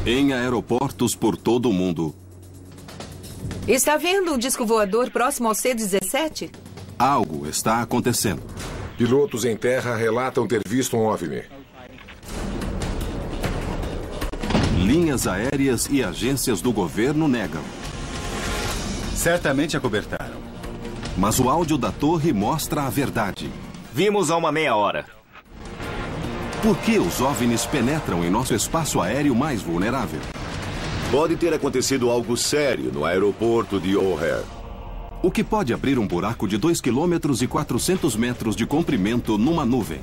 Em aeroportos por todo o mundo. Está vendo um disco voador próximo ao C-17? Algo está acontecendo. Pilotos em terra relatam ter visto um OVNI. Linhas aéreas e agências do governo negam. Certamente acobertaram. Mas o áudio da torre mostra a verdade. Vimos há uma meia hora. Por que os OVNIs penetram em nosso espaço aéreo mais vulnerável? Pode ter acontecido algo sério no aeroporto de O'Hare. O que pode abrir um buraco de 2 km e 400 metros de comprimento numa nuvem?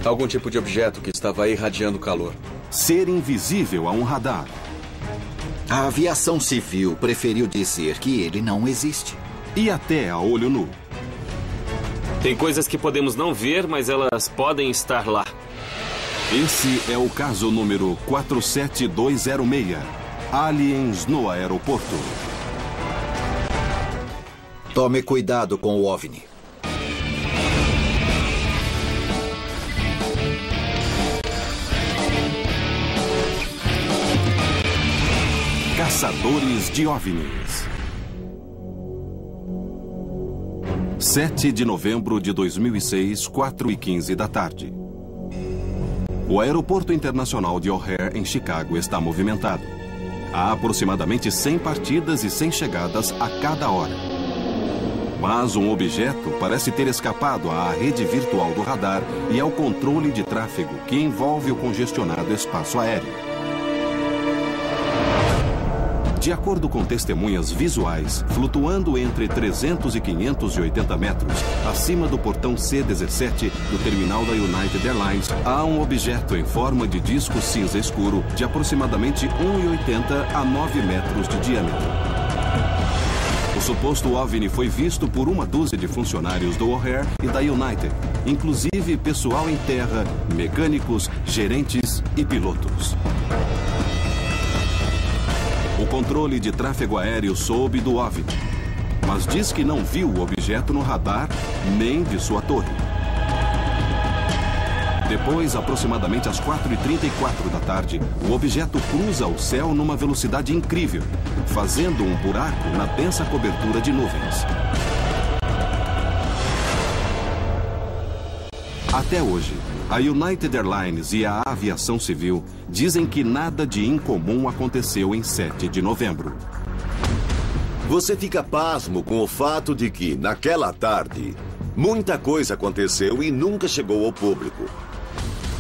Algum tipo de objeto que estava irradiando calor. Ser invisível a um radar. A aviação civil preferiu dizer que ele não existe. E até a olho nu. Tem coisas que podemos não ver, mas elas podem estar lá. Esse é o caso número 47206. Aliens no aeroporto. Tome cuidado com o OVNI. Caçadores de OVNIs. 7 de novembro de 2006, 4h15 da tarde. O aeroporto internacional de O'Hare, em Chicago, está movimentado. Há aproximadamente 100 partidas e 100 chegadas a cada hora. Mas um objeto parece ter escapado à rede virtual do radar e ao controle de tráfego que envolve o congestionado espaço aéreo. De acordo com testemunhas visuais, flutuando entre 300 e 580 metros, acima do portão C-17 do terminal da United Airlines, há um objeto em forma de disco cinza escuro de aproximadamente 1,80 a 9 metros de diâmetro. O suposto OVNI foi visto por uma dúzia de funcionários do O'Hare e da United, inclusive pessoal em terra, mecânicos, gerentes e pilotos. O controle de tráfego aéreo soube do OVNI, mas diz que não viu o objeto no radar nem de sua torre. Depois, aproximadamente às 4h34 da tarde, o objeto cruza o céu numa velocidade incrível, fazendo um buraco na densa cobertura de nuvens. Até hoje, a United Airlines e a aviação civil dizem que nada de incomum aconteceu em 7 de novembro. Você fica pasmo com o fato de que, naquela tarde, muita coisa aconteceu e nunca chegou ao público.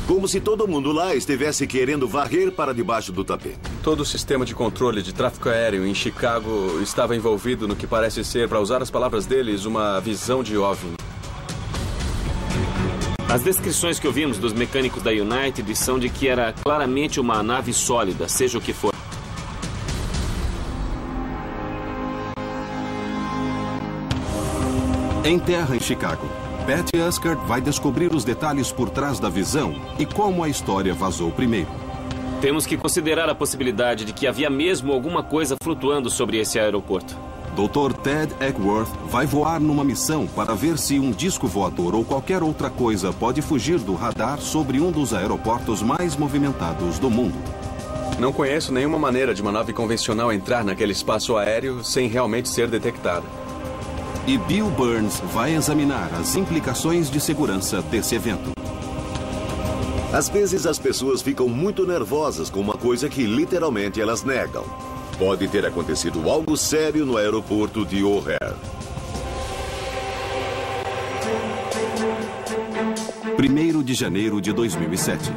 Como se todo mundo lá estivesse querendo varrer para debaixo do tapete. Todo o sistema de controle de tráfego aéreo em Chicago estava envolvido no que parece ser, para usar as palavras deles, uma visão de OVNI. As descrições que ouvimos dos mecânicos da United são de que era claramente uma nave sólida, seja o que for. Em terra, em Chicago, Patty Uskert vai descobrir os detalhes por trás da visão e como a história vazou primeiro. Temos que considerar a possibilidade de que havia mesmo alguma coisa flutuando sobre esse aeroporto. Dr. Ted Eckworth vai voar numa missão para ver se um disco voador ou qualquer outra coisa pode fugir do radar sobre um dos aeroportos mais movimentados do mundo. Não conheço nenhuma maneira de uma nave convencional entrar naquele espaço aéreo sem realmente ser detectada. E Bill Burns vai examinar as implicações de segurança desse evento. Às vezes as pessoas ficam muito nervosas com uma coisa que literalmente elas negam. Pode ter acontecido algo sério no aeroporto de O'Hare. 1º de janeiro de 2007.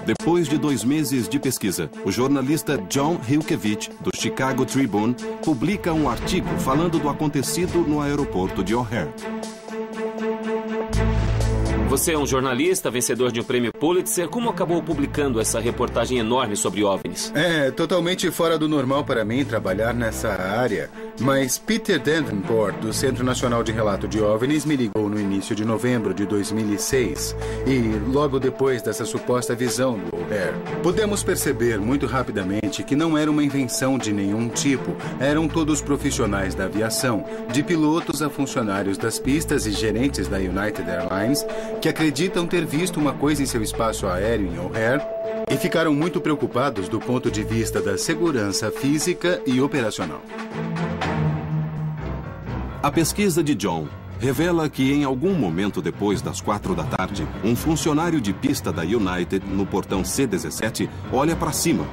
Depois de 2 meses de pesquisa, o jornalista John Hilkevich, do Chicago Tribune, publica um artigo falando do acontecido no aeroporto de O'Hare. Você é um jornalista, vencedor de um prêmio Pulitzer. Como acabou publicando essa reportagem enorme sobre OVNIs? É totalmente fora do normal para mim trabalhar nessa área. Mas Peter Davenport, do Centro Nacional de Relato de OVNIs, me ligou no início de novembro de 2006. E logo depois dessa suposta visão do O'Hare, pudemos perceber muito rapidamente que não era uma invenção de nenhum tipo. Eram todos profissionais da aviação, de pilotos a funcionários das pistas e gerentes da United Airlines, que acreditam ter visto uma coisa em seu espaço aéreo em O'Hare e ficaram muito preocupados do ponto de vista da segurança física e operacional. A pesquisa de John revela que em algum momento depois das 4 da tarde, um funcionário de pista da United no portão C-17 olha para cima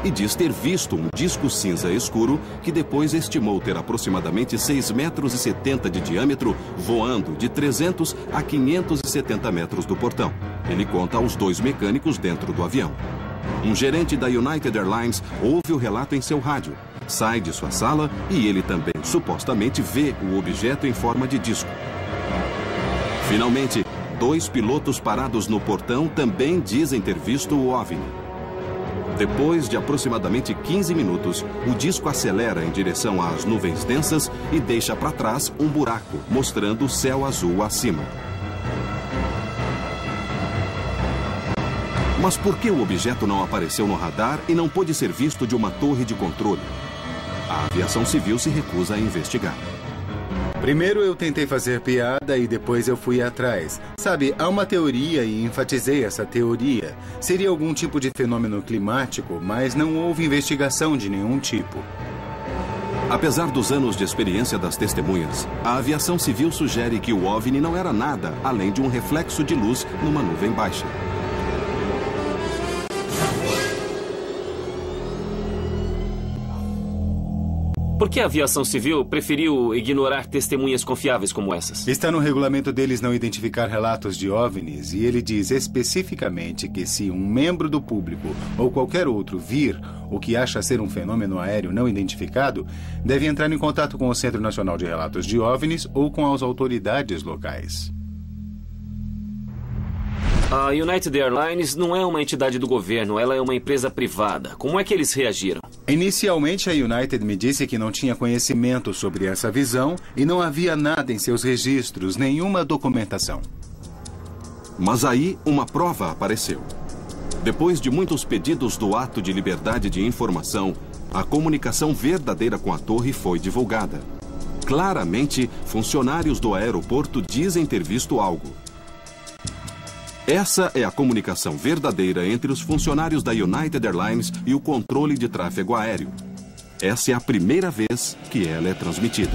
e diz ter visto um disco cinza escuro que depois estimou ter aproximadamente 6,70 metros de diâmetro, voando de 300 a 570 metros do portão. Ele conta aos 2 mecânicos dentro do avião. Um gerente da United Airlines ouve o relato em seu rádio, sai de sua sala e ele também supostamente vê o objeto em forma de disco. Finalmente, 2 pilotos parados no portão também dizem ter visto o OVNI. Depois de aproximadamente 15 minutos, o disco acelera em direção às nuvens densas e deixa para trás um buraco, mostrando o céu azul acima. Mas por que o objeto não apareceu no radar e não pôde ser visto de uma torre de controle? A aviação civil se recusa a investigar. Primeiro eu tentei fazer piada e depois eu fui atrás. Sabe, há uma teoria e enfatizei essa teoria. Seria algum tipo de fenômeno climático, mas não houve investigação de nenhum tipo. Apesar dos anos de experiência das testemunhas, a aviação civil sugere que o OVNI não era nada além de um reflexo de luz numa nuvem baixa. Por que a aviação civil preferiu ignorar testemunhas confiáveis como essas? Está no regulamento deles não identificar relatos de OVNIs e ele diz especificamente que se um membro do público ou qualquer outro vir o que acha ser um fenômeno aéreo não identificado, deve entrar em contato com o Centro Nacional de Relatos de OVNIs ou com as autoridades locais. A United Airlines não é uma entidade do governo, ela é uma empresa privada. Como é que eles reagiram? Inicialmente, a United me disse que não tinha conhecimento sobre essa visão e não havia nada em seus registros, nenhuma documentação. Mas aí, uma prova apareceu. Depois de muitos pedidos do ato de liberdade de informação, a comunicação verdadeira com a torre foi divulgada. Claramente, funcionários do aeroporto dizem ter visto algo. Essa é a comunicação verdadeira entre os funcionários da United Airlines e o controle de tráfego aéreo. Essa é a primeira vez que ela é transmitida.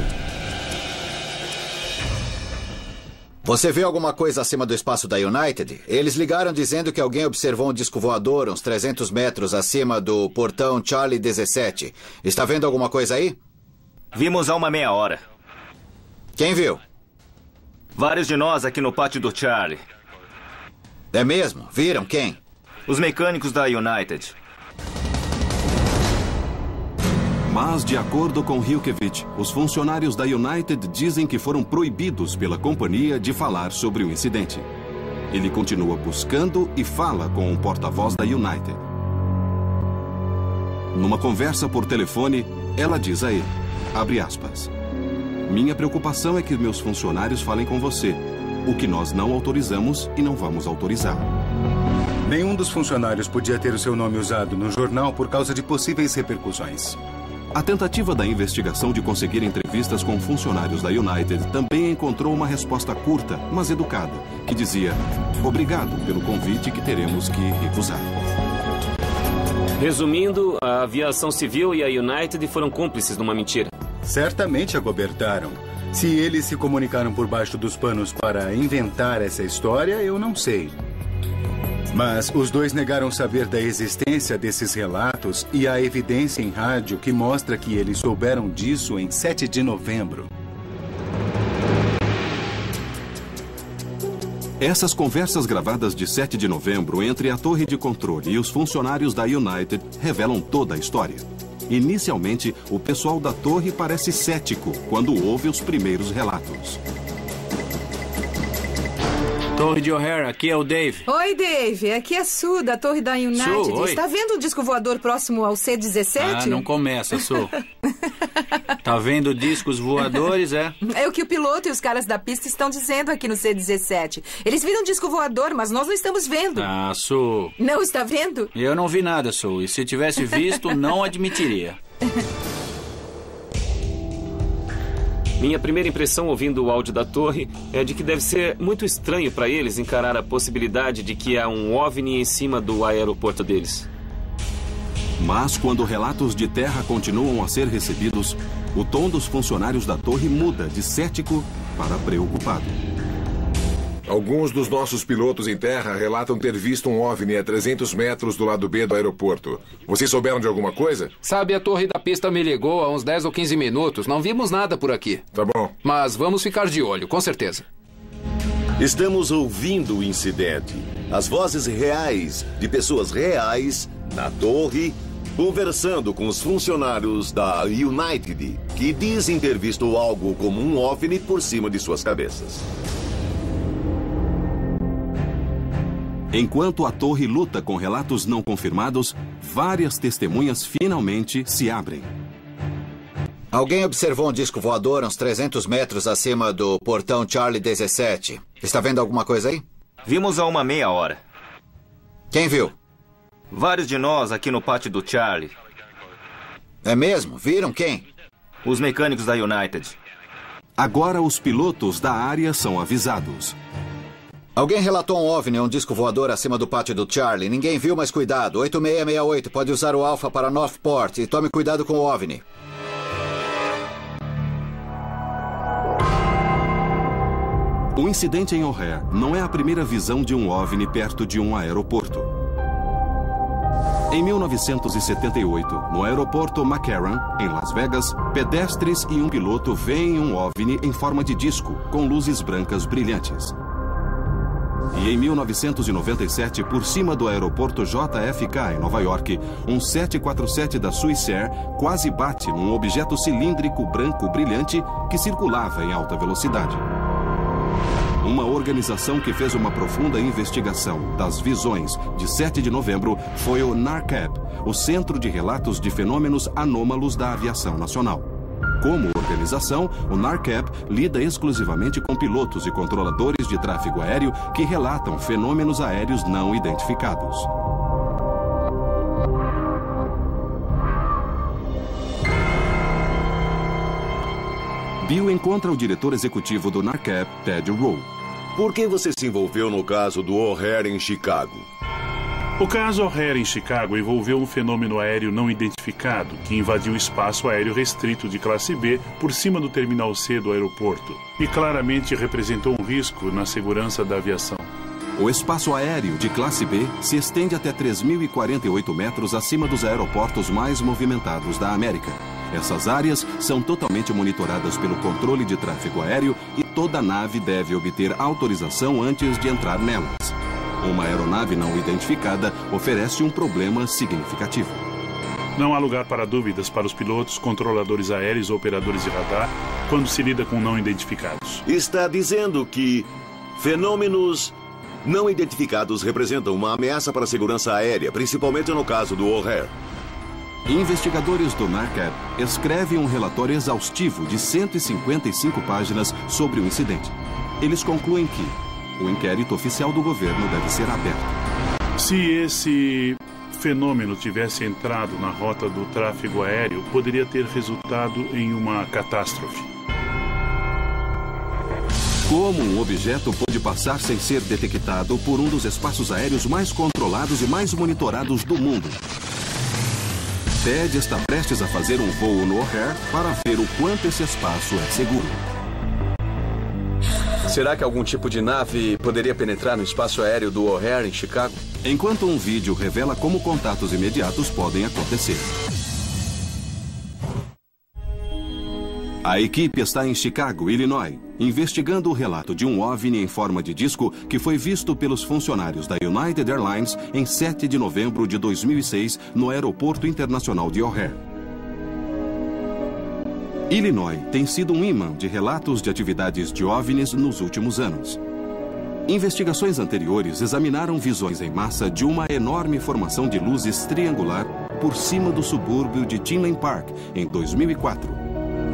Você viu alguma coisa acima do espaço da United? Eles ligaram dizendo que alguém observou um disco voador uns 300 metros acima do portão Charlie 17. Está vendo alguma coisa aí? Vimos há uma meia hora. Quem viu? Vários de nós aqui no pátio do Charlie. É mesmo? Viram quem? Os mecânicos da United. Mas, de acordo com Hilkevich, os funcionários da United dizem que foram proibidos pela companhia de falar sobre o incidente. Ele continua buscando e fala com o porta-voz da United. Numa conversa por telefone, ela diz a ele, abre aspas, "Minha preocupação é que meus funcionários falem com você. O que nós não autorizamos e não vamos autorizar." Nenhum dos funcionários podia ter o seu nome usado no jornal por causa de possíveis repercussões. A tentativa da investigação de conseguir entrevistas com funcionários da United também encontrou uma resposta curta, mas educada, que dizia, "Obrigado pelo convite que teremos que recusar." Resumindo, a aviação civil e a United foram cúmplices numa mentira. Certamente acobertaram. Se eles se comunicaram por baixo dos panos para inventar essa história, eu não sei. Mas os dois negaram saber da existência desses relatos e há evidência em rádio que mostra que eles souberam disso em 7 de novembro. Essas conversas gravadas de 7 de novembro entre a torre de controle e os funcionários da United revelam toda a história. Inicialmente, o pessoal da torre parece cético quando ouve os primeiros relatos. Torre de O'Hara, aqui é o Dave. Oi, Dave. Aqui é a Sue, da torre da United. Sue, oi. Está vendo o disco voador próximo ao C-17? Ah, não começa, Sue. Tá vendo discos voadores, é? É o que o piloto e os caras da pista estão dizendo aqui no C-17. Eles viram um disco voador, mas nós não estamos vendo. Ah, Sue. Não está vendo? Eu não vi nada, Sue. E se tivesse visto, não admitiria. Minha primeira impressão ouvindo o áudio da torre é de que deve ser muito estranho para eles encarar a possibilidade de que há um OVNI em cima do aeroporto deles. Mas quando relatos de terra continuam a ser recebidos, o tom dos funcionários da torre muda de cético para preocupado. Alguns dos nossos pilotos em terra relatam ter visto um OVNI a 300 metros do lado B do aeroporto. Vocês souberam de alguma coisa? Sabe, a torre da pista me ligou há uns 10 ou 15 minutos. Não vimos nada por aqui. Tá bom. Mas vamos ficar de olho, com certeza. Estamos ouvindo o incidente. As vozes reais de pessoas reais na torre, conversando com os funcionários da United, que dizem ter visto algo como um OVNI por cima de suas cabeças. Enquanto a torre luta com relatos não confirmados, várias testemunhas finalmente se abrem. Alguém observou um disco voador uns 300 metros acima do portão Charlie 17. Está vendo alguma coisa aí? Vimos há uma meia hora. Quem viu? Vários de nós aqui no pátio do Charlie. É mesmo? Viram quem? Os mecânicos da United. Agora os pilotos da área são avisados. Alguém relatou um OVNI, um disco voador acima do pátio do Charlie. Ninguém viu, mas cuidado. 8668, pode usar o Alpha para Northport e tome cuidado com o OVNI. O incidente em O'Hare não é a primeira visão de um OVNI perto de um aeroporto. Em 1978, no aeroporto McCarran, em Las Vegas, pedestres e um piloto veem um OVNI em forma de disco, com luzes brancas brilhantes. E em 1997, por cima do aeroporto JFK, em Nova York, um 747 da Swissair quase bate num objeto cilíndrico branco brilhante que circulava em alta velocidade. Uma organização que fez uma profunda investigação das visões de 7 de novembro foi o NARCAP, o Centro de Relatos de Fenômenos Anômalos da Aviação Nacional. Como organização, o NARCAP lida exclusivamente com pilotos e controladores de tráfego aéreo que relatam fenômenos aéreos não identificados. Bill encontra o diretor executivo do NARCAP, Ted Rowe. Por que você se envolveu no caso do O'Hare em Chicago? O caso O'Hare em Chicago envolveu um fenômeno aéreo não identificado que invadiu o espaço aéreo restrito de classe B por cima do terminal C do aeroporto e claramente representou um risco na segurança da aviação. O espaço aéreo de classe B se estende até 3.048 metros acima dos aeroportos mais movimentados da América. Essas áreas são totalmente monitoradas pelo controle de tráfego aéreo e toda nave deve obter autorização antes de entrar nelas. Uma aeronave não identificada oferece um problema significativo. Não há lugar para dúvidas para os pilotos, controladores aéreos ou operadores de radar quando se lida com não identificados. Está dizendo que fenômenos não identificados representam uma ameaça para a segurança aérea, principalmente no caso do O'Hare. Investigadores do NARCAP escrevem um relatório exaustivo de 155 páginas sobre o incidente. Eles concluem que o inquérito oficial do governo deve ser aberto. Se esse fenômeno tivesse entrado na rota do tráfego aéreo, poderia ter resultado em uma catástrofe. Como um objeto pode passar sem ser detectado por um dos espaços aéreos mais controlados e mais monitorados do mundo? Ted está prestes a fazer um voo no O'Hare para ver o quanto esse espaço é seguro. Será que algum tipo de nave poderia penetrar no espaço aéreo do O'Hare em Chicago? Enquanto um vídeo revela como contatos imediatos podem acontecer. A equipe está em Chicago, Illinois, investigando o relato de um OVNI em forma de disco que foi visto pelos funcionários da United Airlines em 7 de novembro de 2006 no Aeroporto Internacional de O'Hare. Illinois tem sido um imã de relatos de atividades de OVNIs nos últimos anos. Investigações anteriores examinaram visões em massa de uma enorme formação de luzes triangular por cima do subúrbio de Tinley Park em 2004.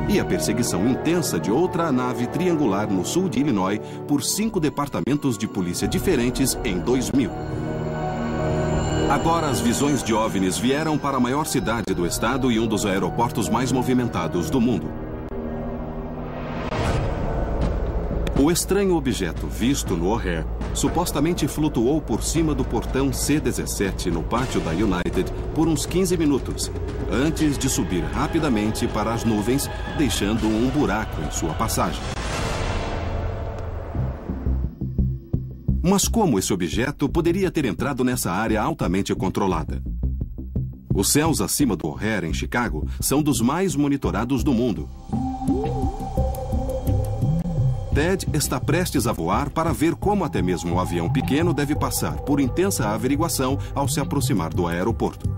E a perseguição intensa de outra nave triangular no sul de Illinois por 5 departamentos de polícia diferentes em 2000. Agora as visões de OVNIs vieram para a maior cidade do estado e um dos aeroportos mais movimentados do mundo. O estranho objeto visto no O'Hare supostamente flutuou por cima do portão C-17 no pátio da United por uns 15 minutos, antes de subir rapidamente para as nuvens, deixando um buraco em sua passagem. Mas como esse objeto poderia ter entrado nessa área altamente controlada? Os céus acima do O'Hare, em Chicago, são dos mais monitorados do mundo. Ted está prestes a voar para ver como até mesmo um avião pequeno deve passar por intensa averiguação ao se aproximar do aeroporto.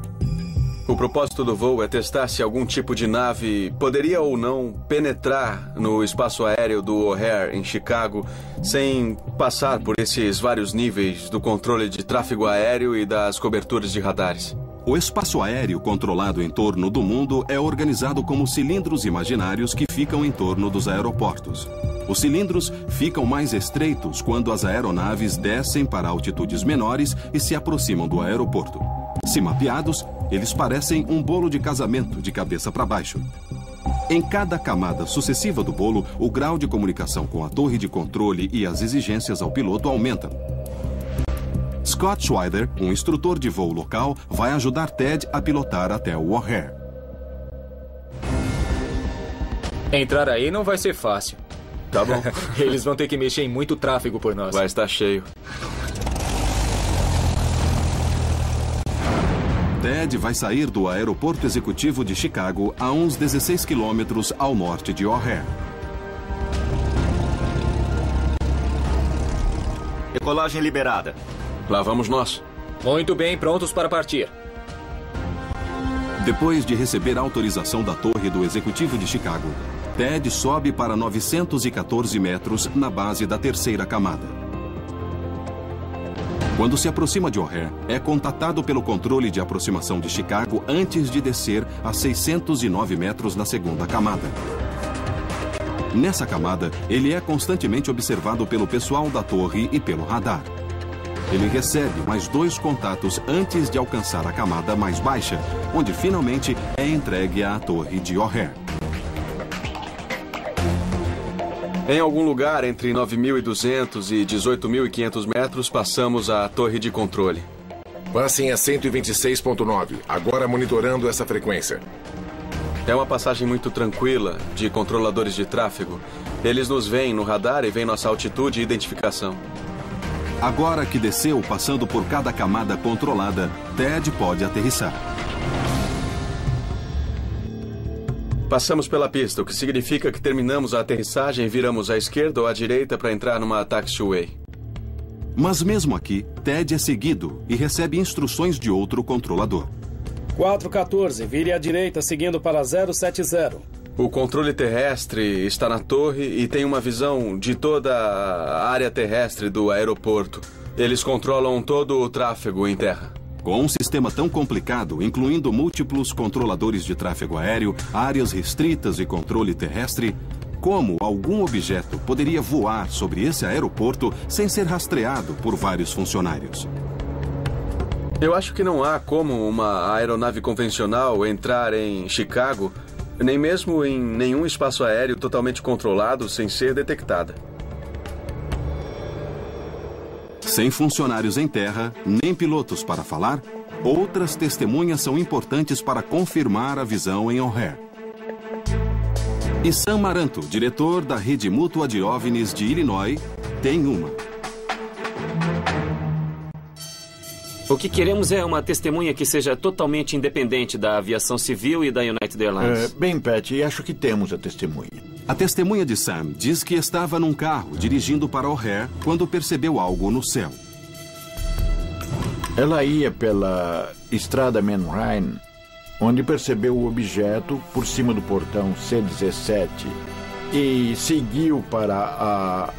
O propósito do voo é testar se algum tipo de nave poderia ou não penetrar no espaço aéreo do O'Hare, em Chicago, sem passar por esses vários níveis do controle de tráfego aéreo e das coberturas de radares. O espaço aéreo controlado em torno do mundo é organizado como cilindros imaginários que ficam em torno dos aeroportos. Os cilindros ficam mais estreitos quando as aeronaves descem para altitudes menores e se aproximam do aeroporto. Se mapeados, eles parecem um bolo de casamento de cabeça para baixo. Em cada camada sucessiva do bolo, o grau de comunicação com a torre de controle e as exigências ao piloto aumentam. Scott Schweider, um instrutor de voo local, vai ajudar Ted a pilotar até o O'Hare. Entrar aí não vai ser fácil. Tá bom. Eles vão ter que mexer em muito tráfego por nós. Vai estar cheio. Ted vai sair do aeroporto executivo de Chicago a uns 16 quilômetros ao norte de O'Hare. Decolagem liberada. Lá vamos nós. Muito bem, prontos para partir. Depois de receber autorização da torre do executivo de Chicago, Ted sobe para 914 metros na base da terceira camada. Quando se aproxima de O'Hare, é contatado pelo controle de aproximação de Chicago antes de descer a 609 metros na segunda camada. Nessa camada, ele é constantemente observado pelo pessoal da torre e pelo radar. Ele recebe mais 2 contatos antes de alcançar a camada mais baixa, onde finalmente é entregue à torre de O'Hare. Em algum lugar entre 9.200 e 18.500 metros, passamos a torre de controle. Passem a 126.9, agora monitorando essa frequência. É uma passagem muito tranquila de controladores de tráfego. Eles nos veem no radar e veem nossa altitude e identificação. Agora que desceu passando por cada camada controlada, Ted pode aterrissar. Passamos pela pista, o que significa que terminamos a aterrissagem e viramos à esquerda ou à direita para entrar numa taxiway. Mas mesmo aqui, Ted é seguido e recebe instruções de outro controlador. 414, vire à direita seguindo para 070. O controle terrestre está na torre e tem uma visão de toda a área terrestre do aeroporto. Eles controlam todo o tráfego em terra. Com um sistema tão complicado, incluindo múltiplos controladores de tráfego aéreo, áreas restritas e controle terrestre, como algum objeto poderia voar sobre esse aeroporto sem ser rastreado por vários funcionários? Eu acho que não há como uma aeronave convencional entrar em Chicago, nem mesmo em nenhum espaço aéreo totalmente controlado sem ser detectada. Sem funcionários em terra, nem pilotos para falar, outras testemunhas são importantes para confirmar a visão em O'Hare. E Sam Maranto, diretor da Rede Mútua de OVNIs de Illinois, tem uma. O que queremos é uma testemunha que seja totalmente independente da aviação civil e da United Airlines. Bem, Pat, acho que temos a testemunha. A testemunha de Sam diz que estava num carro dirigindo para O'Hare quando percebeu algo no céu. Ela ia pela estrada Manheim, onde percebeu o objeto por cima do portão C-17 e seguiu para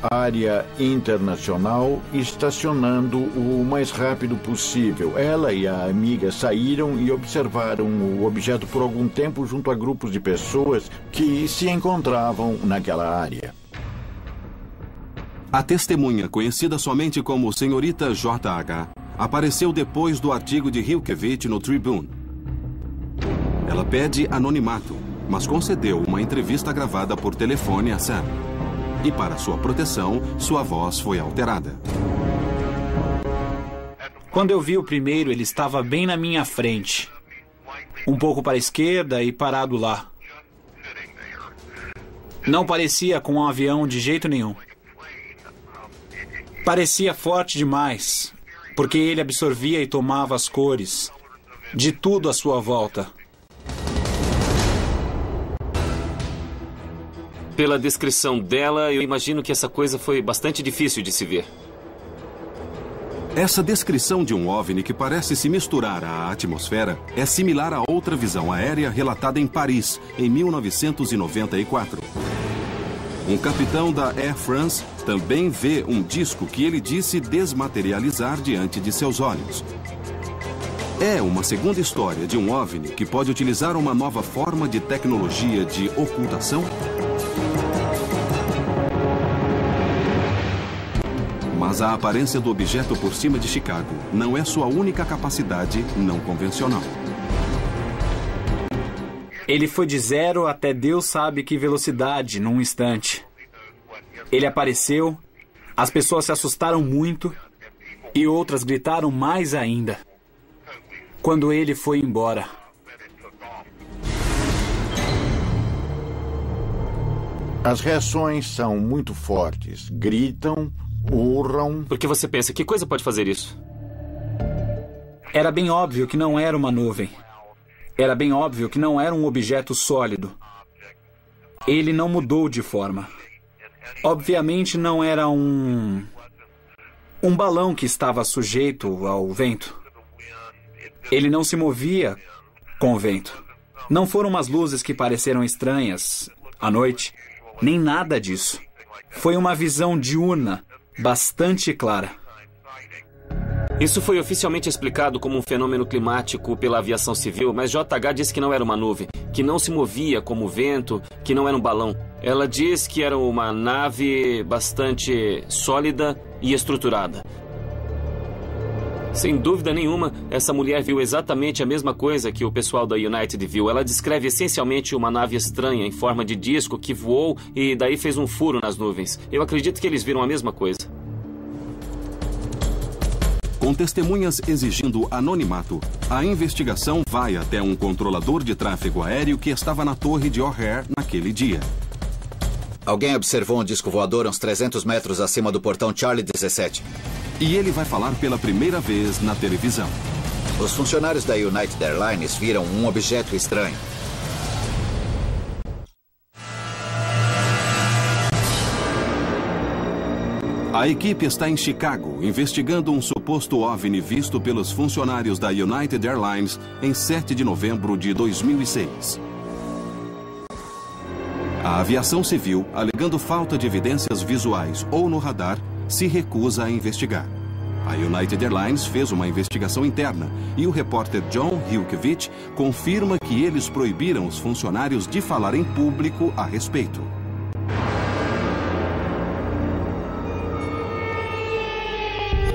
a área internacional, estacionando o mais rápido possível. Ela e a amiga saíram e observaram o objeto por algum tempo junto a grupos de pessoas que se encontravam naquela área. A testemunha, conhecida somente como Senhorita J.H., apareceu depois do artigo de Hilkevich no Tribune. Ela pede anonimato, mas concedeu uma entrevista gravada por telefone a Sam. E para sua proteção, sua voz foi alterada. Quando eu vi o primeiro, ele estava bem na minha frente. Um pouco para a esquerda e parado lá. Não parecia com um avião de jeito nenhum. Parecia forte demais, porque ele absorvia e tomava as cores de tudo à sua volta. Pela descrição dela, eu imagino que essa coisa foi bastante difícil de se ver. Essa descrição de um OVNI que parece se misturar à atmosfera é similar a outra visão aérea relatada em Paris, em 1994. Um capitão da Air France também vê um disco que ele disse desmaterializar diante de seus olhos. É uma segunda história de um OVNI que pode utilizar uma nova forma de tecnologia de ocultação? Mas a aparência do objeto por cima de Chicago não é sua única capacidade não convencional. Ele foi de 0 até Deus sabe que velocidade num instante. Ele apareceu, as pessoas se assustaram muito e outras gritaram mais ainda quando ele foi embora. As reações são muito fortes. Gritam, urram. Por que você pensa? Que coisa pode fazer isso? Era bem óbvio que não era uma nuvem. Era bem óbvio que não era um objeto sólido. Ele não mudou de forma. Obviamente não era um balão que estava sujeito ao vento. Ele não se movia com o vento. Não foram umas luzes que pareceram estranhas à noite, nem nada disso. Foi uma visão diurna, bastante clara. Isso foi oficialmente explicado como um fenômeno climático pela aviação civil, mas JH disse que não era uma nuvem, que não se movia como o vento, que não era um balão. Ela diz que era uma nave bastante sólida e estruturada. Sem dúvida nenhuma, essa mulher viu exatamente a mesma coisa que o pessoal da United viu. Ela descreve essencialmente uma nave estranha em forma de disco que voou e daí fez um furo nas nuvens. Eu acredito que eles viram a mesma coisa. Com testemunhas exigindo anonimato, a investigação vai até um controlador de tráfego aéreo que estava na torre de O'Hare naquele dia. Alguém observou um disco voador uns 300 metros acima do portão Charlie 17. E ele vai falar pela primeira vez na televisão. Os funcionários da United Airlines viram um objeto estranho. A equipe está em Chicago, investigando um suposto OVNI visto pelos funcionários da United Airlines em 7 de novembro de 2006. A aviação civil, alegando falta de evidências visuais ou no radar, se recusa a investigar. A United Airlines fez uma investigação interna e o repórter John Hilkevich confirma que eles proibiram os funcionários de falar em público a respeito.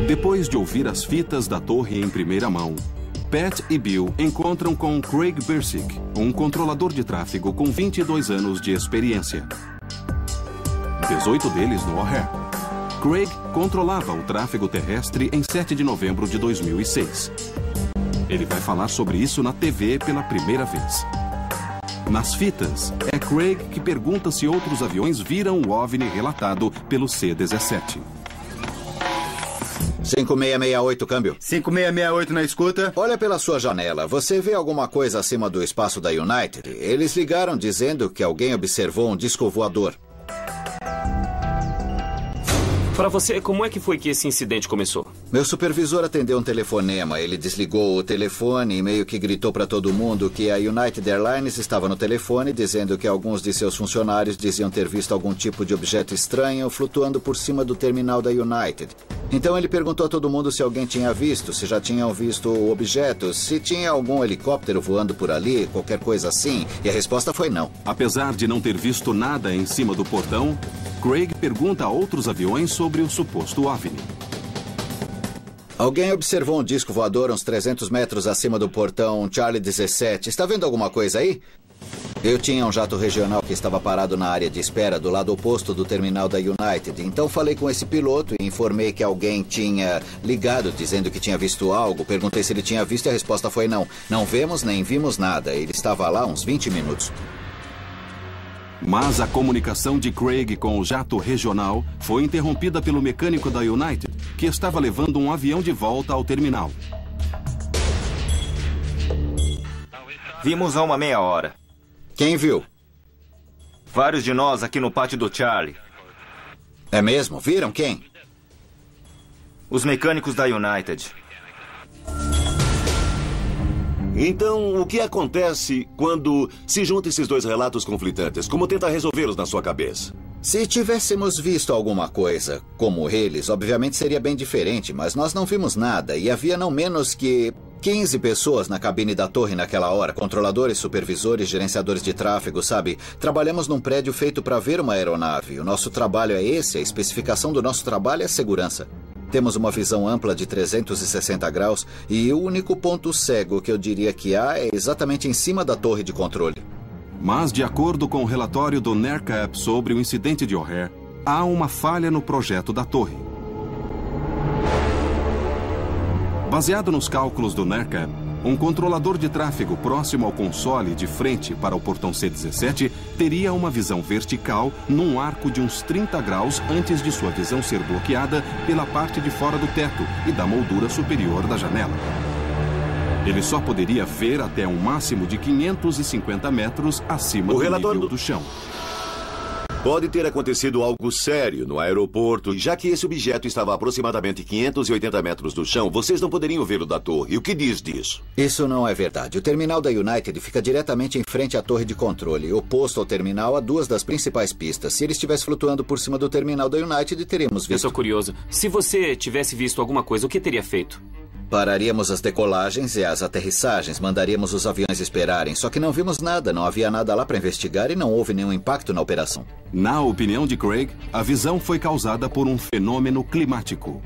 Depois de ouvir as fitas da torre em primeira mão, Pat e Bill encontram com Craig Bersick, um controlador de tráfego com 22 anos de experiência. 18 deles no O'Hare. Craig controlava o tráfego terrestre em 7 de novembro de 2006. Ele vai falar sobre isso na TV pela primeira vez. Nas fitas, é Craig que pergunta se outros aviões viram o OVNI relatado pelo C-17. 5668, câmbio. 5668 na escuta. Olha pela sua janela. Você vê alguma coisa acima do espaço da United? Eles ligaram dizendo que alguém observou um disco voador. Para você, como é que foi que esse incidente começou? Meu supervisor atendeu um telefonema. Ele desligou o telefone e meio que gritou para todo mundo que a United Airlines estava no telefone dizendo que alguns de seus funcionários diziam ter visto algum tipo de objeto estranho flutuando por cima do terminal da United. Então ele perguntou a todo mundo se alguém tinha visto, se já tinham visto o objeto, se tinha algum helicóptero voando por ali, qualquer coisa assim. E a resposta foi não. Apesar de não ter visto nada em cima do portão, Craig pergunta a outros aviões sobre o suposto OVNI. Alguém observou um disco voador uns 300 metros acima do portão Charlie 17. Está vendo alguma coisa aí? Eu tinha um jato regional que estava parado na área de espera do lado oposto do terminal da United. Então falei com esse piloto e informei que alguém tinha ligado dizendo que tinha visto algo. Perguntei se ele tinha visto e a resposta foi não. Não vemos nem vimos nada. Ele estava lá uns 20 minutos. Mas a comunicação de Craig com o jato regional foi interrompida pelo mecânico da United, que estava levando um avião de volta ao terminal. Vimos há uma meia hora. Quem viu? Vários de nós aqui no pátio do Charlie. É mesmo? Viram quem? Os mecânicos da United. Então, o que acontece quando se juntam esses dois relatos conflitantes? Como tenta resolvê-los na sua cabeça? Se tivéssemos visto alguma coisa como eles, obviamente seria bem diferente, mas nós não vimos nada e havia não menos que 15 pessoas na cabine da torre naquela hora, controladores, supervisores, gerenciadores de tráfego, sabe? Trabalhamos num prédio feito para ver uma aeronave. O nosso trabalho é esse, a especificação do nosso trabalho é segurança. Temos uma visão ampla de 360 graus e o único ponto cego que eu diria que há é exatamente em cima da torre de controle. Mas, de acordo com o relatório do NERCAP sobre o incidente de O'Hare, há uma falha no projeto da torre. Baseado nos cálculos do NERCAP, um controlador de tráfego próximo ao console de frente para o portão C-17 teria uma visão vertical num arco de uns 30 graus antes de sua visão ser bloqueada pela parte de fora do teto e da moldura superior da janela. Ele só poderia ver até um máximo de 550 metros acima do nível do chão. Pode ter acontecido algo sério no aeroporto, já que esse objeto estava a aproximadamente 580 metros do chão, vocês não poderiam vê-lo da torre. O que diz disso? Isso não é verdade. O terminal da United fica diretamente em frente à torre de controle. Oposto ao terminal, há duas das principais pistas. Se ele estivesse flutuando por cima do terminal da United, teríamos visto. Eu sou curioso. Se você tivesse visto alguma coisa, o que teria feito? Pararíamos as decolagens e as aterrissagens, mandaríamos os aviões esperarem. Só que não vimos nada, não havia nada lá para investigar e não houve nenhum impacto na operação. Na opinião de Craig, a visão foi causada por um fenômeno climático.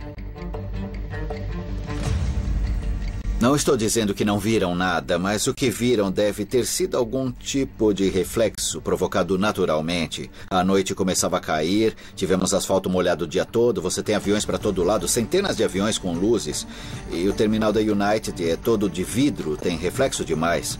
Não estou dizendo que não viram nada, mas o que viram deve ter sido algum tipo de reflexo provocado naturalmente. A noite começava a cair, tivemos asfalto molhado o dia todo, você tem aviões para todo lado, centenas de aviões com luzes. E o terminal da United é todo de vidro, tem reflexo demais.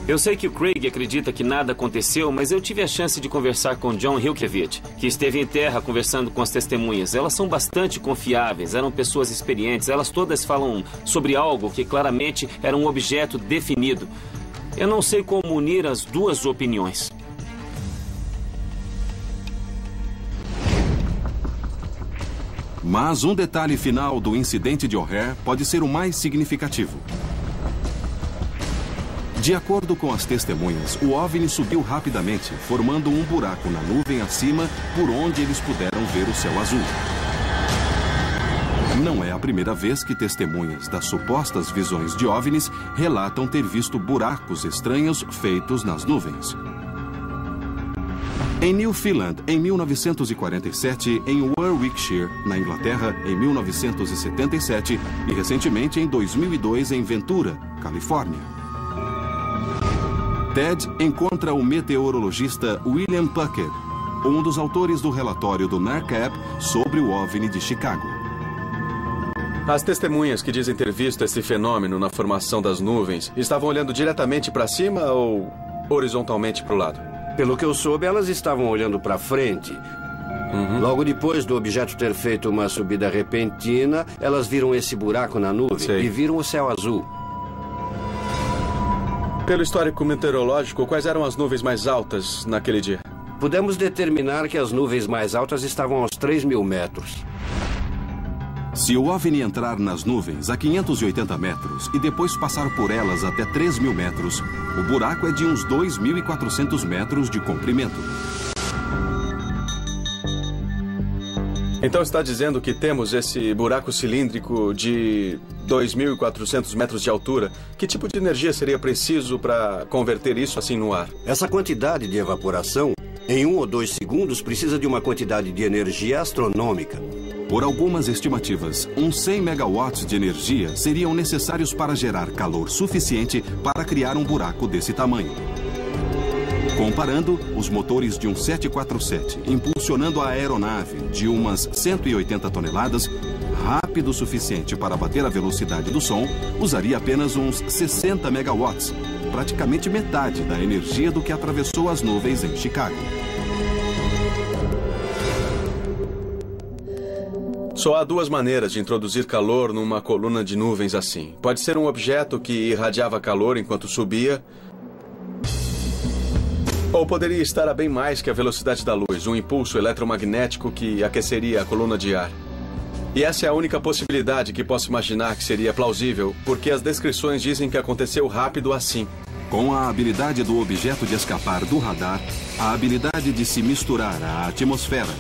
Eu sei que o Craig acredita que nada aconteceu, mas eu tive a chance de conversar com John Hilkevich, que esteve em terra conversando com as testemunhas. Elas são bastante confiáveis, eram pessoas experientes, elas todas falam sobre algo que claramente era um objeto definido. Eu não sei como unir as duas opiniões. Mas um detalhe final do incidente de O'Hare pode ser o mais significativo. De acordo com as testemunhas, o OVNI subiu rapidamente, formando um buraco na nuvem acima, por onde eles puderam ver o céu azul. Não é a primeira vez que testemunhas das supostas visões de OVNIs relatam ter visto buracos estranhos feitos nas nuvens. Em Newfoundland, em 1947, em Warwickshire, na Inglaterra, em 1977 e recentemente em 2002 em Ventura, Califórnia. Ted encontra o meteorologista William Puckett, um dos autores do relatório do NERCAP sobre o OVNI de Chicago. As testemunhas que dizem ter visto esse fenômeno na formação das nuvens estavam olhando diretamente para cima ou horizontalmente para o lado? Pelo que eu soube, elas estavam olhando para frente. Logo depois do objeto ter feito uma subida repentina, elas viram esse buraco na nuvem e viram o céu azul. Pelo histórico meteorológico, quais eram as nuvens mais altas naquele dia? Pudemos determinar que as nuvens mais altas estavam aos 3.000 metros. Se o OVNI entrar nas nuvens a 580 metros e depois passar por elas até 3.000 metros, o buraco é de uns 2.400 metros de comprimento. Então está dizendo que temos esse buraco cilíndrico de 2.400 metros de altura. Que tipo de energia seria preciso para converter isso assim no ar? Essa quantidade de evaporação, em 1 ou 2 segundos, precisa de uma quantidade de energia astronômica. Por algumas estimativas, uns 100 megawatts de energia seriam necessários para gerar calor suficiente para criar um buraco desse tamanho. Comparando os motores de um 747 impulsionando a aeronave de umas 180 toneladas, rápido o suficiente para bater a velocidade do som, usaria apenas uns 60 megawatts, praticamente metade da energia do que atravessou as nuvens em Chicago. Só há duas maneiras de introduzir calor numa coluna de nuvens assim. Pode ser um objeto que irradiava calor enquanto subia, ou poderia estar a bem mais que a velocidade da luz, um impulso eletromagnético que aqueceria a coluna de ar. E essa é a única possibilidade que posso imaginar que seria plausível, porque as descrições dizem que aconteceu rápido assim. Com a habilidade do objeto de escapar do radar, a habilidade de se misturar à atmosfera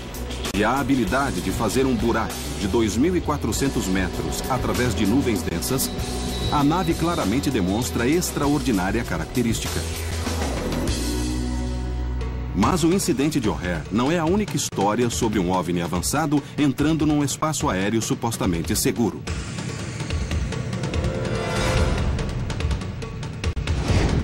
e a habilidade de fazer um buraco de 2.400 metros através de nuvens densas, a nave claramente demonstra extraordinária característica. Mas o incidente de O'Hare não é a única história sobre um OVNI avançado entrando num espaço aéreo supostamente seguro.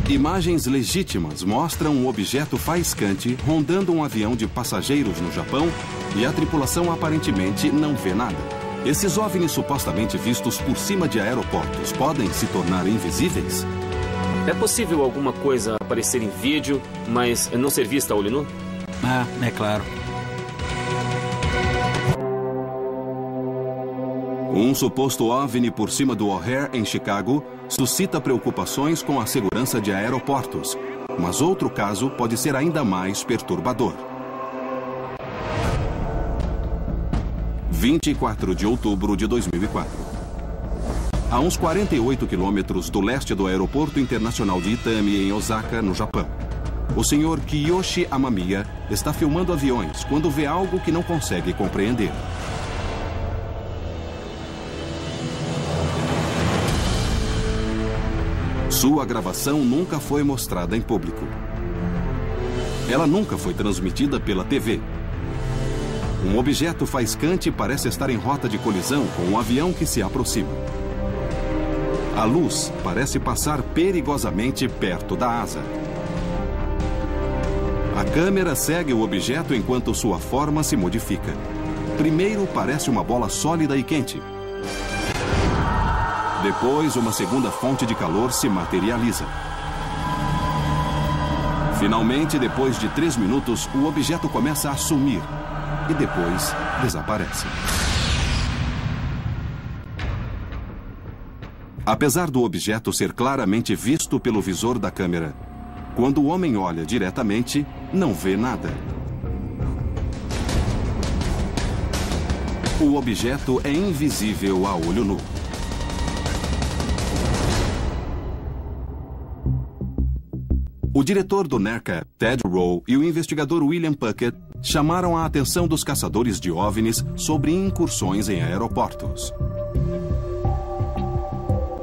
Imagens legítimas mostram um objeto faiscante rondando um avião de passageiros no Japão e a tripulação aparentemente não vê nada. Esses OVNIs supostamente vistos por cima de aeroportos podem se tornar invisíveis? É possível alguma coisa aparecer em vídeo, mas não ser vista a olho nu? Ah, é claro. Um suposto OVNI por cima do O'Hare em Chicago suscita preocupações com a segurança de aeroportos, mas outro caso pode ser ainda mais perturbador. 24 de outubro de 2004. A uns 48 quilômetros do leste do aeroporto internacional de Itami, em Osaka, no Japão. O senhor Kiyoshi Amamiya está filmando aviões quando vê algo que não consegue compreender. Sua gravação nunca foi mostrada em público. Ela nunca foi transmitida pela TV. Um objeto faiscante parece estar em rota de colisão com um avião que se aproxima. A luz parece passar perigosamente perto da asa. A câmera segue o objeto enquanto sua forma se modifica. Primeiro parece uma bola sólida e quente. Depois, uma segunda fonte de calor se materializa. Finalmente, depois de 3 minutos, o objeto começa a sumir e depois desaparece. Apesar do objeto ser claramente visto pelo visor da câmera, quando o homem olha diretamente, não vê nada. O objeto é invisível a olho nu. O diretor do NERCAP, Ted Rowe, e o investigador William Puckett chamaram a atenção dos caçadores de OVNIs sobre incursões em aeroportos.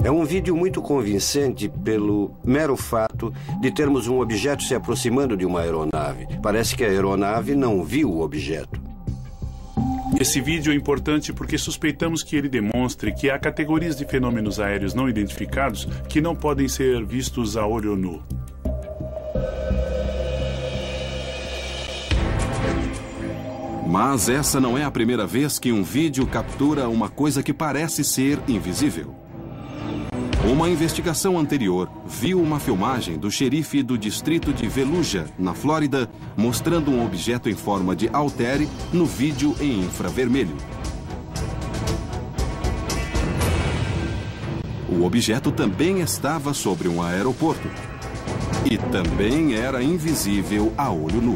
É um vídeo muito convincente pelo mero fato de termos um objeto se aproximando de uma aeronave. Parece que a aeronave não viu o objeto. Esse vídeo é importante porque suspeitamos que ele demonstre que há categorias de fenômenos aéreos não identificados que não podem ser vistos a olho nu. Mas essa não é a primeira vez que um vídeo captura uma coisa que parece ser invisível. Uma investigação anterior viu uma filmagem do xerife do distrito de Veluja, na Flórida, mostrando um objeto em forma de haltere no vídeo em infravermelho. O objeto também estava sobre um aeroporto e também era invisível a olho nu.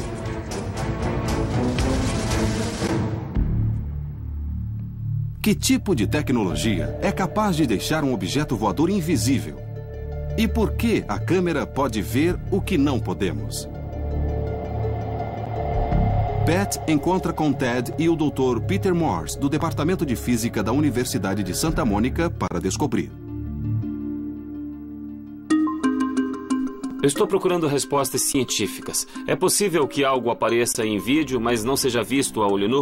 Que tipo de tecnologia é capaz de deixar um objeto voador invisível? E por que a câmera pode ver o que não podemos? Pat encontra com Ted e o Dr. Peter Morse, do Departamento de Física da Universidade de Santa Mônica, para descobrir. Eu estou procurando respostas científicas. É possível que algo apareça em vídeo, mas não seja visto a olho nu?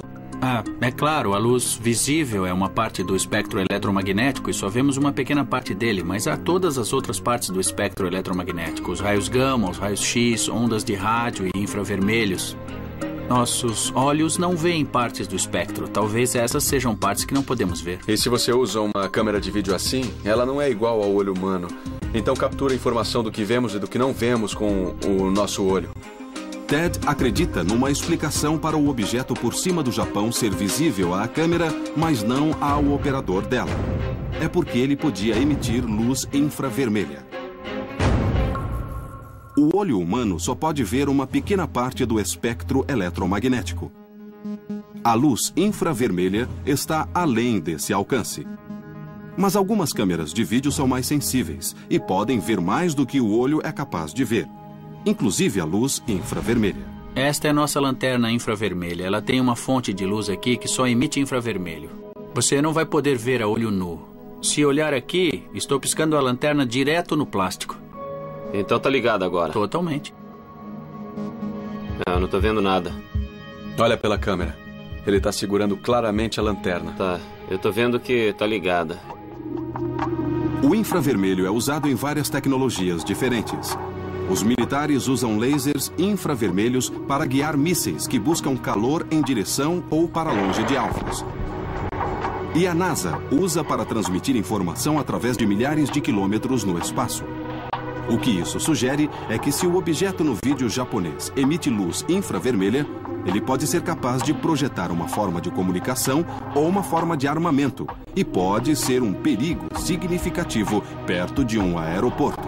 É claro, a luz visível é uma parte do espectro eletromagnético e só vemos uma pequena parte dele, mas há todas as outras partes do espectro eletromagnético, os raios gama, os raios X, ondas de rádio e infravermelhos. Nossos olhos não veem partes do espectro. Talvez essas sejam partes que não podemos ver. E se você usa uma câmera de vídeo assim, ela não é igual ao olho humano. Então captura a informação do que vemos e do que não vemos com o nosso olho. Ted acredita numa explicação para o objeto por cima do Japão ser visível à câmera, mas não ao operador dela. É porque ele podia emitir luz infravermelha. O olho humano só pode ver uma pequena parte do espectro eletromagnético. A luz infravermelha está além desse alcance. Mas algumas câmeras de vídeo são mais sensíveis e podem ver mais do que o olho é capaz de ver, inclusive a luz infravermelha. Esta é a nossa lanterna infravermelha. Ela tem uma fonte de luz aqui que só emite infravermelho. Você não vai poder ver a olho nu. Se olhar aqui, estou piscando a lanterna direto no plástico. Então tá ligado agora? Totalmente. Não, não tô vendo nada. Olha pela câmera. Ele tá segurando claramente a lanterna. Tá, eu tô vendo que tá ligada. O infravermelho é usado em várias tecnologias diferentes. Os militares usam lasers infravermelhos para guiar mísseis que buscam calor em direção ou para longe de alvos. E a NASA usa para transmitir informação através de milhares de quilômetros no espaço. O que isso sugere é que se o objeto no vídeo japonês emite luz infravermelha, ele pode ser capaz de projetar uma forma de comunicação ou uma forma de armamento e pode ser um perigo significativo perto de um aeroporto.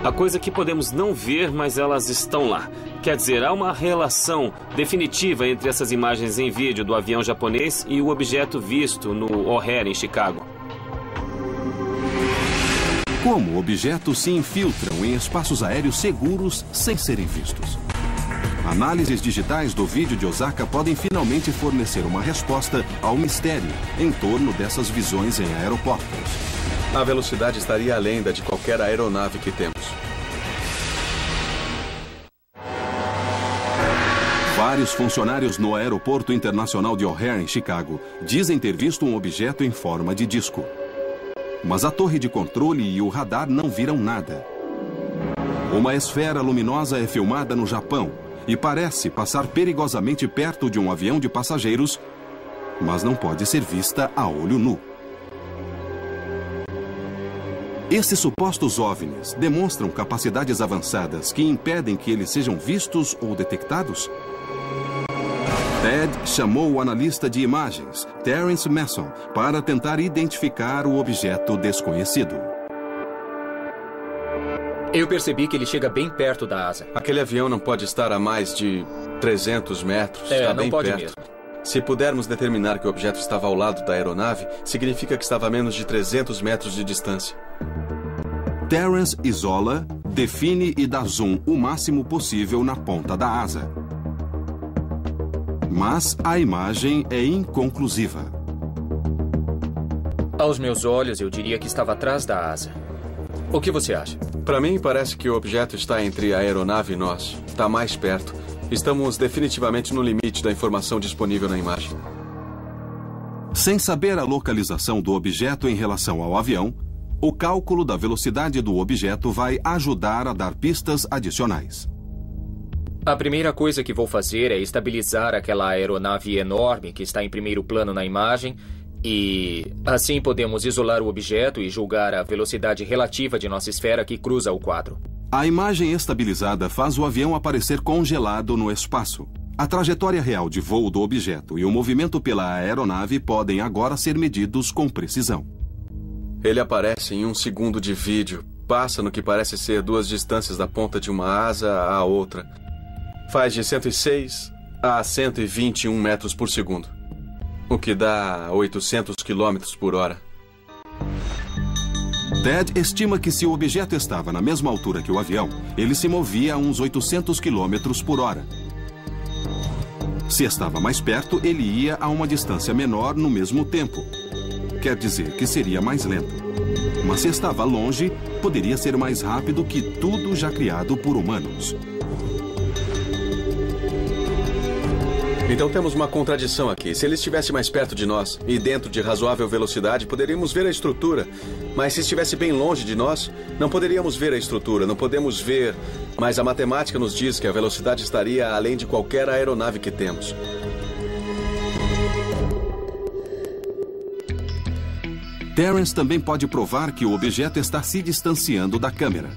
A coisa que podemos não ver, mas elas estão lá. Quer dizer, há uma relação definitiva entre essas imagens em vídeo do avião japonês e o objeto visto no O'Hare, em Chicago. Como objetos se infiltram em espaços aéreos seguros sem serem vistos? Análises digitais do vídeo de Osaka podem finalmente fornecer uma resposta ao mistério em torno dessas visões em aeroportos. A velocidade estaria além da de qualquer aeronave que temos. Vários funcionários no Aeroporto Internacional de O'Hare, em Chicago, dizem ter visto um objeto em forma de disco. Mas a torre de controle e o radar não viram nada. Uma esfera luminosa é filmada no Japão e parece passar perigosamente perto de um avião de passageiros, mas não pode ser vista a olho nu. Esses supostos OVNIs demonstram capacidades avançadas que impedem que eles sejam vistos ou detectados? Ted chamou o analista de imagens, Terence Mason, para tentar identificar o objeto desconhecido. Eu percebi que ele chega bem perto da asa. Aquele avião não pode estar a mais de 300 metros. Está bem perto. Mesmo. Se pudermos determinar que o objeto estava ao lado da aeronave, significa que estava a menos de 300 metros de distância. Terence isola, define e dá zoom o máximo possível na ponta da asa. Mas a imagem é inconclusiva. Aos meus olhos, eu diria que estava atrás da asa. O que você acha? Para mim, parece que o objeto está entre a aeronave e nós. Está mais perto. Estamos definitivamente no limite da informação disponível na imagem. Sem saber a localização do objeto em relação ao avião, o cálculo da velocidade do objeto vai ajudar a dar pistas adicionais. A primeira coisa que vou fazer é estabilizar aquela aeronave enorme que está em primeiro plano na imagem e assim podemos isolar o objeto e julgar a velocidade relativa de nossa esfera que cruza o quadro. A imagem estabilizada faz o avião aparecer congelado no espaço. A trajetória real de voo do objeto e o movimento pela aeronave podem agora ser medidos com precisão. Ele aparece em 1 segundo de vídeo, passa no que parece ser 2 distâncias da ponta de uma asa à outra. Faz de 106 a 121 metros por segundo, o que dá 800 quilômetros por hora. Ted estima que se o objeto estava na mesma altura que o avião, ele se movia a uns 800 quilômetros por hora. Se estava mais perto, ele ia a uma distância menor no mesmo tempo. Quer dizer que seria mais lento. Mas se estava longe, poderia ser mais rápido que tudo já criado por humanos. Então temos uma contradição aqui. Se ele estivesse mais perto de nós e dentro de razoável velocidade, poderíamos ver a estrutura. Mas se estivesse bem longe de nós, não poderíamos ver a estrutura, não podemos ver. Mas a matemática nos diz que a velocidade estaria além de qualquer aeronave que temos. Terence também pode provar que o objeto está se distanciando da câmera.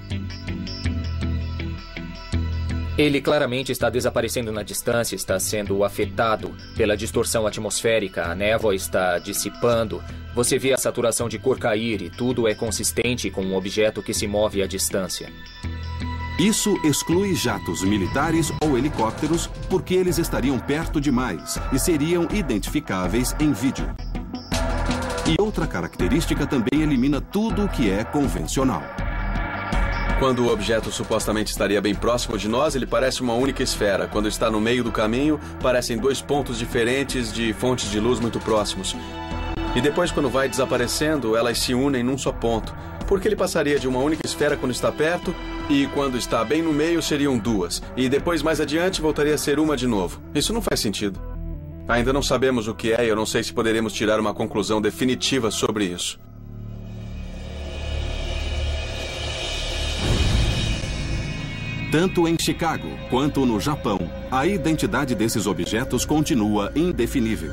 Ele claramente está desaparecendo na distância, está sendo afetado pela distorção atmosférica, a névoa está dissipando, você vê a saturação de cor cair e tudo é consistente com um objeto que se move à distância. Isso exclui jatos militares ou helicópteros porque eles estariam perto demais e seriam identificáveis em vídeo. E outra característica também elimina tudo o que é convencional. Quando o objeto supostamente estaria bem próximo de nós, ele parece uma única esfera. Quando está no meio do caminho, parecem dois pontos diferentes de fontes de luz muito próximos. E depois, quando vai desaparecendo, elas se unem num só ponto. Porque ele passaria de uma única esfera quando está perto, e quando está bem no meio, seriam duas. E depois, mais adiante, voltaria a ser uma de novo. Isso não faz sentido. Ainda não sabemos o que é e eu não sei se poderemos tirar uma conclusão definitiva sobre isso. Tanto em Chicago quanto no Japão, a identidade desses objetos continua indefinível.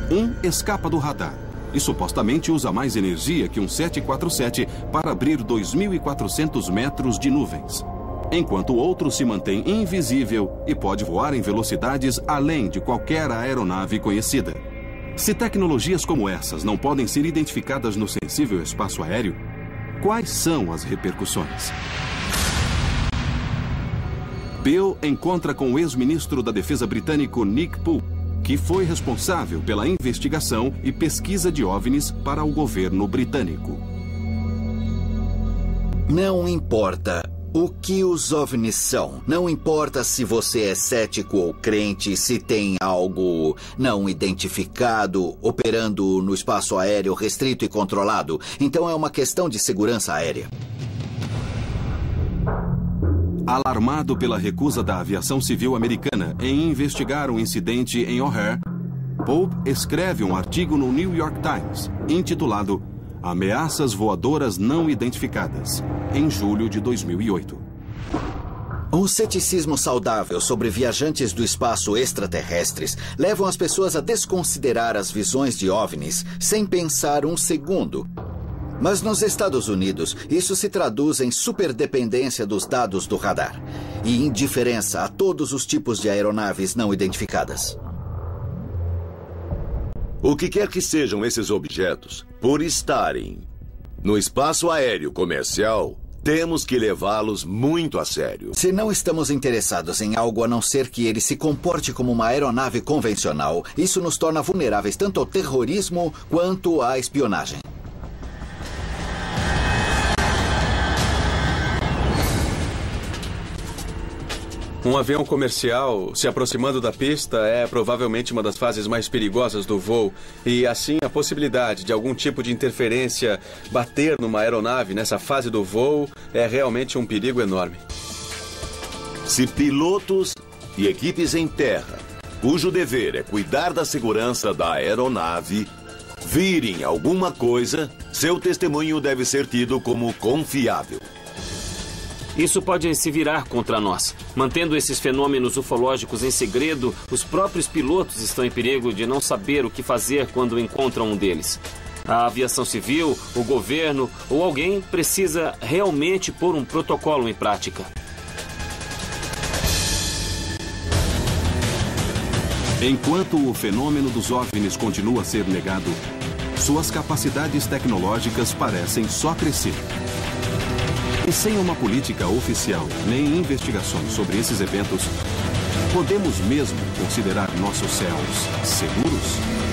Um escapa do radar e supostamente usa mais energia que um 747 para abrir 2.400 metros de nuvens, enquanto o outro se mantém invisível e pode voar em velocidades além de qualquer aeronave conhecida. Se tecnologias como essas não podem ser identificadas no sensível espaço aéreo, quais são as repercussões? Bill encontra com o ex-ministro da Defesa britânico Nick Poole, que foi responsável pela investigação e pesquisa de OVNIs para o governo britânico. Não importa o que os OVNIs são. Não importa se você é cético ou crente, se tem algo não identificado operando no espaço aéreo restrito e controlado. Então é uma questão de segurança aérea. Alarmado pela recusa da aviação civil americana em investigar o incidente em O'Hare, Pope escreve um artigo no New York Times, intitulado Ameaças Voadoras Não Identificadas, em julho de 2008. Um ceticismo saudável sobre viajantes do espaço extraterrestres levam as pessoas a desconsiderar as visões de OVNIs sem pensar um segundo. Mas nos Estados Unidos, isso se traduz em superdependência dos dados do radar e indiferença a todos os tipos de aeronaves não identificadas. O que quer que sejam esses objetos, por estarem no espaço aéreo comercial, temos que levá-los muito a sério. Se não estamos interessados em algo a não ser que ele se comporte como uma aeronave convencional, isso nos torna vulneráveis tanto ao terrorismo quanto à espionagem. Um avião comercial se aproximando da pista é provavelmente uma das fases mais perigosas do voo. E assim, a possibilidade de algum tipo de interferência bater numa aeronave nessa fase do voo é realmente um perigo enorme. Se pilotos e equipes em terra, cujo dever é cuidar da segurança da aeronave, virem alguma coisa, seu testemunho deve ser tido como confiável. Isso pode se virar contra nós. Mantendo esses fenômenos ufológicos em segredo, os próprios pilotos estão em perigo de não saber o que fazer quando encontram um deles. A aviação civil, o governo ou alguém precisa realmente pôr um protocolo em prática. Enquanto o fenômeno dos OVNIs continua a ser negado, suas capacidades tecnológicas parecem só crescer. E sem uma política oficial nem investigações sobre esses eventos, podemos mesmo considerar nossos céus seguros?